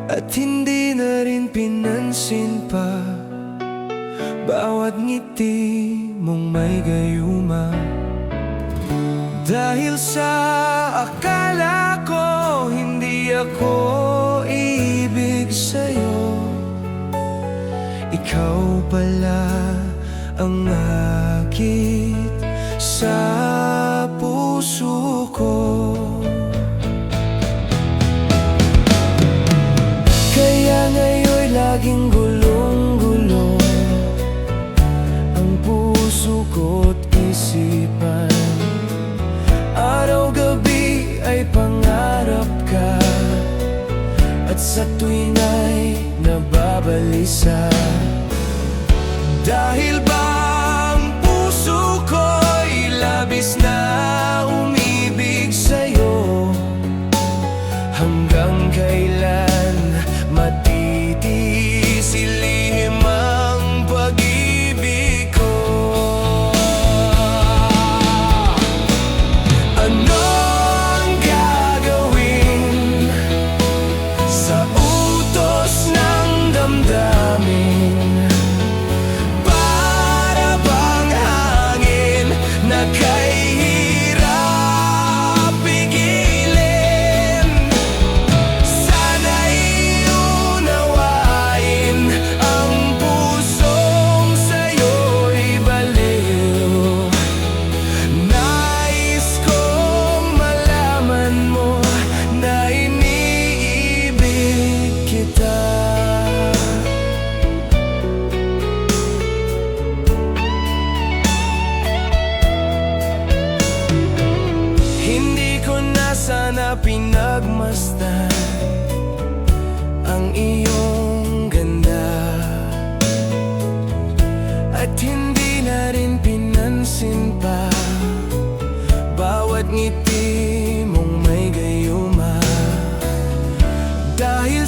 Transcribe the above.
At hindi na rin pinansin pa bawat ngiti mong may gayuma. Dahil sa akala ko hindi ako ibig sa'yo, ikaw pala ang akit sa puso ko. Kaya ngayon'y laging gulong-gulo ang puso ko't isipan. Araw-gabi ay pangarap ka, at sa tuwing ay nababalisa. Dahil ba ang puso ko'y labis na umibig sa'yo? Hanggang kailan matitisilihim ang pag-ibig ko? Ano ang gagawin sa utos ng damdamin? Para bang hangin na kay hirap pigilin? Sana'y unawain ang pusong sa'yo'y baliw. Nais kong malaman mo na iniibig kita. Hindi ko na sana pinagmasdan ang iyong ganda, at hindi na rin pinansin pa bawat ngiti mong may gayuma. Dahil